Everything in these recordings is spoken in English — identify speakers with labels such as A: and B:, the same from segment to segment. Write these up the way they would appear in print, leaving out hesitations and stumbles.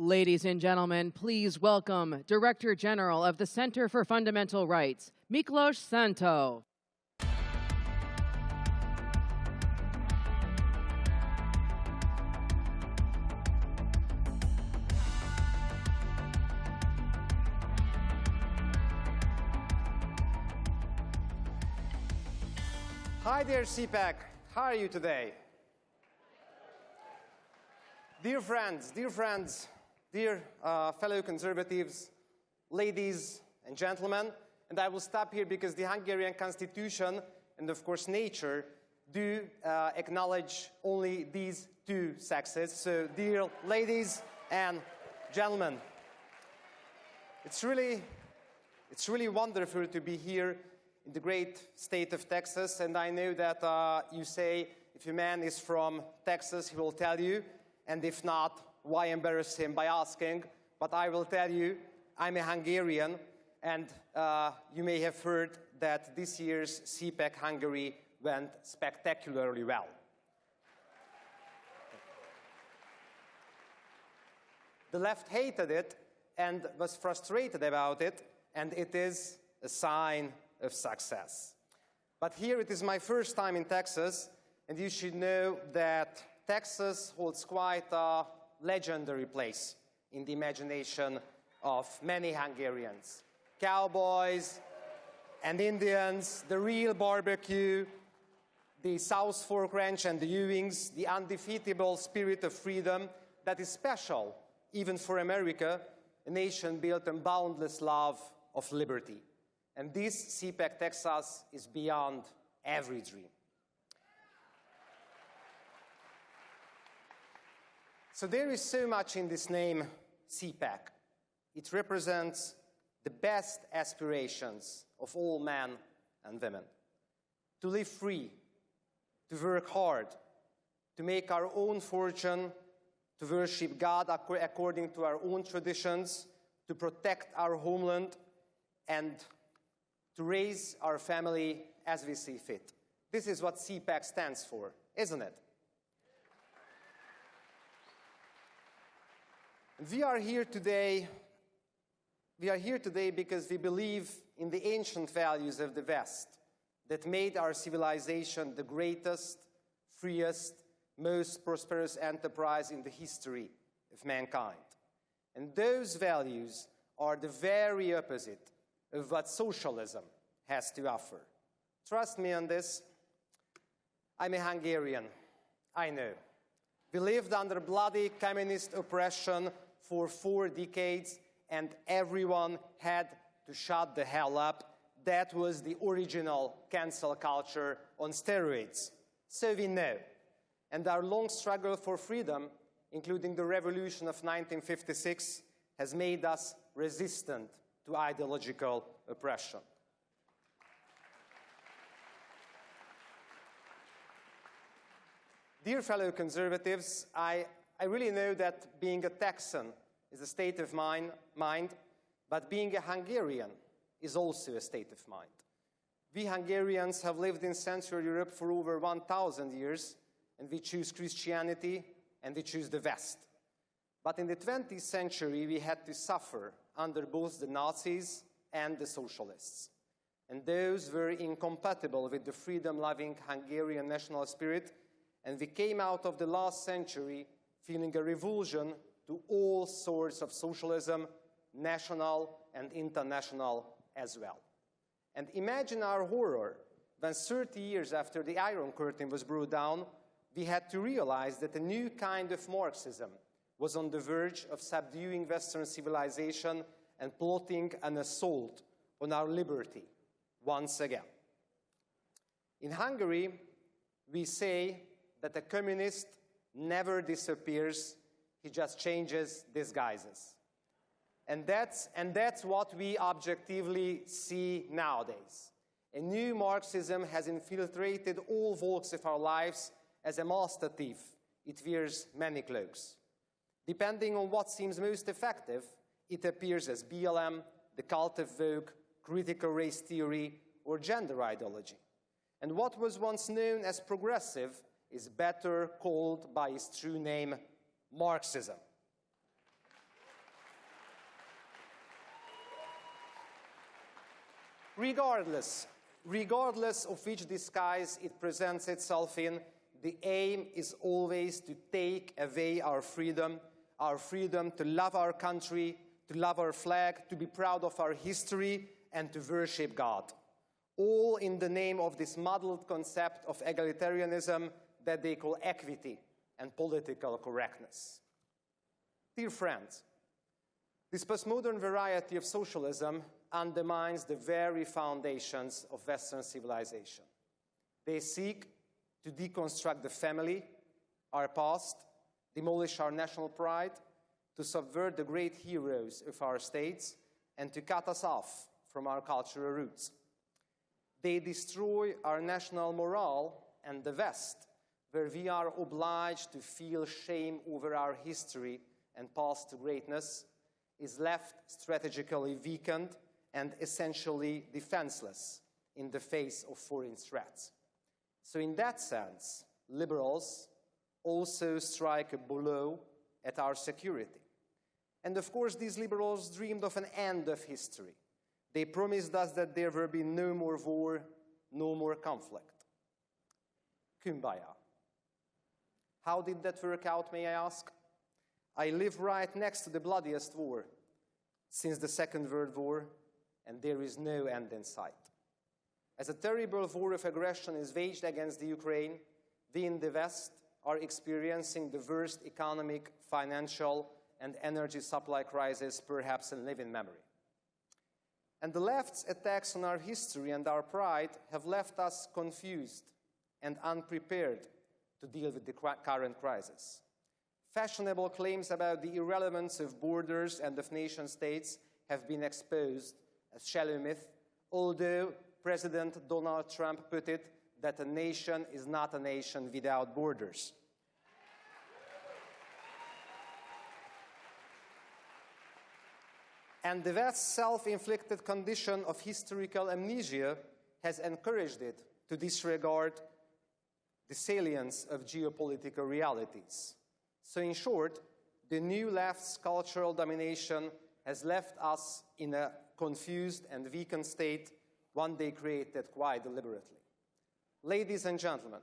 A: Ladies and gentlemen, please welcome Director General of the Center for Fundamental Rights, Miklos Szánthó.
B: Hi there, CPAC. How are you today? Dear friends, dear fellow conservatives, ladies and gentlemen, and I will stop here because the Hungarian constitution and, of course, nature do acknowledge only these two sexes. So, dear ladies and gentlemen, it's really wonderful to be here in the great state of Texas, and I know that you say if a man is from Texas, he will tell you, and if not, why embarrass him by asking? But I will tell you, I'm a Hungarian, and you may have heard that this year's CPAC Hungary went spectacularly well. The left hated it and was frustrated about it, and it is a sign of success. But here it is my first time in Texas, and you should know that Texas holds quite a legendary place in the imagination of many Hungarians. Cowboys and Indians, the real barbecue, the South Fork Ranch and the Ewings, the undefeatable spirit of freedom that is special even for America, a nation built on boundless love of liberty. And this CPAC Texas is beyond every dream. So there is so much in this name, CPAC. It represents the best aspirations of all men and women. To live free, to work hard, to make our own fortune, to worship God according to our own traditions, to protect our homeland, and to raise our family as we see fit. This is what CPAC stands for, isn't it? We are here today because we believe in the ancient values of the West that made our civilization the greatest, freest, most prosperous enterprise in the history of mankind. And those values are the very opposite of what socialism has to offer. Trust me on this. I'm a Hungarian. I know. We lived under bloody communist oppression for 4 decades, and everyone had to shut the hell up. That was the original cancel culture on steroids. So we know. And our long struggle for freedom, including the revolution of 1956, has made us resistant to ideological oppression. Dear fellow conservatives, I really know that being a Texan is a state of mind, but being a Hungarian is also a state of mind. We Hungarians have lived in Central Europe for over 1,000 years, and we choose Christianity and we choose the West. But in the 20th century, we had to suffer under both the Nazis and the socialists. And those were incompatible with the freedom-loving Hungarian national spirit, and we came out of the last century feeling a revulsion to all sorts of socialism, national and international as well. And imagine our horror when 30 years after the Iron Curtain was brought down, we had to realize that a new kind of Marxism was on the verge of subduing Western civilization and plotting an assault on our liberty once again. In Hungary, we say that a communist never disappears, he just changes disguises. And that's what we objectively see nowadays. A new Marxism has infiltrated all walks of our lives. As a master thief, it wears many cloaks. Depending on what seems most effective, it appears as BLM, the cult of Vogue, critical race theory, or gender ideology. And what was once known as progressive is better called by its true name, Marxism. Regardless of which disguise it presents itself in, the aim is always to take away our freedom to love our country, to love our flag, to be proud of our history, and to worship God. All in the name of this muddled concept of egalitarianism that they call equity and political correctness. Dear friends, this postmodern variety of socialism undermines the very foundations of Western civilization. They seek to deconstruct the family, our past, demolish our national pride, to subvert the great heroes of our states, and to cut us off from our cultural roots. They destroy our national morale, and the West, where we are obliged to feel shame over our history and path to greatness, is left strategically weakened and essentially defenseless in the face of foreign threats. So in that sense, liberals also strike a blow at our security. And of course, these liberals dreamed of an end of history. They promised us that there will be no more war, no more conflict. Kumbaya. How did that work out, may I ask? I live right next to the bloodiest war since the Second World War, and there is no end in sight. As a terrible war of aggression is waged against the Ukraine, we in the West are experiencing the worst economic, financial, and energy supply crisis perhaps in living memory. And the left's attacks on our history and our pride have left us confused and unprepared to deal with the current crisis. Fashionable claims about the irrelevance of borders and of nation-states have been exposed as shallow myth, although President Donald Trump put it that a nation is not a nation without borders. And the West's self-inflicted condition of historical amnesia has encouraged it to disregard the salience of geopolitical realities. So in short, the new left's cultural domination has left us in a confused and weakened state, one they created quite deliberately. Ladies and gentlemen,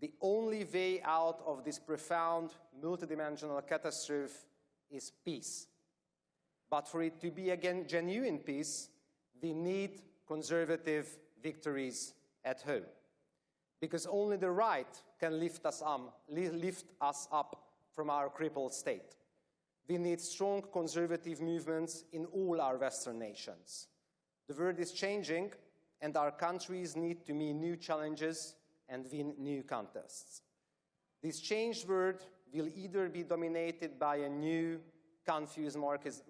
B: the only way out of this profound multidimensional catastrophe is peace. But for it to be again genuine peace, we need conservative victories at home. Because only the right can lift us up from our crippled state. We need strong conservative movements in all our Western nations. The world is changing, and our countries need to meet new challenges and win new contests. This changed world will either be dominated by a new, confused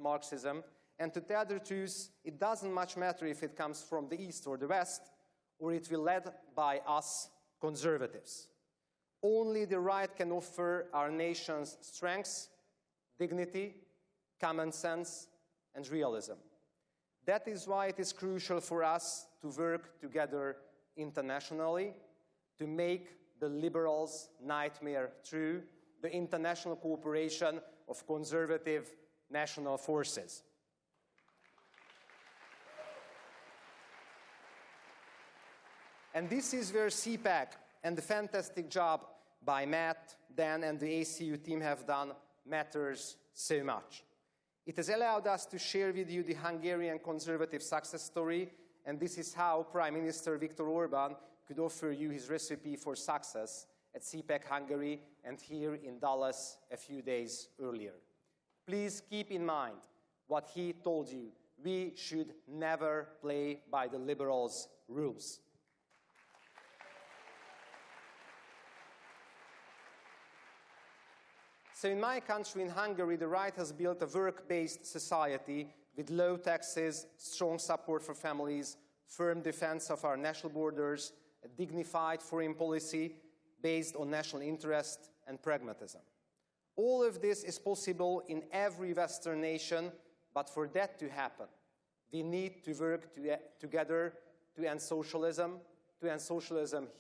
B: Marxism, and to tell the truth, it doesn't much matter if it comes from the East or the West, or it will be led by us conservatives. Only the right can offer our nations strengths, dignity, common sense, and realism. That is why it is crucial for us to work together internationally to make the liberals' nightmare true, the international cooperation of conservative national forces. And this is where CPAC and the fantastic job by Matt, Dan, and the ACU team have done matters so much. It has allowed us to share with you the Hungarian conservative success story, and this is how Prime Minister Viktor Orbán could offer you his recipe for success at CPAC Hungary and here in Dallas a few days earlier. Please keep in mind what he told you. We should never play by the liberals' rules. So in my country, in Hungary, the right has built a work-based society with low taxes, strong support for families, firm defense of our national borders, a dignified foreign policy based on national interest and pragmatism. All of this is possible in every Western nation, but for that to happen, we need to work together to end socialism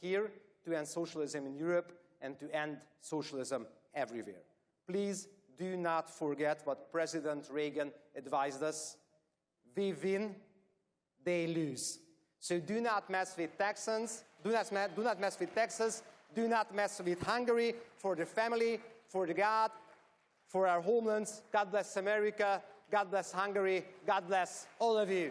B: here, to end socialism in Europe, and to end socialism everywhere. Please do not forget what President Reagan advised us. We win they lose. So do not mess with Texans, do not mess with Texas, do not mess with Hungary, for the family, for the God, for our homelands. God bless America, God bless Hungary, God bless all of you.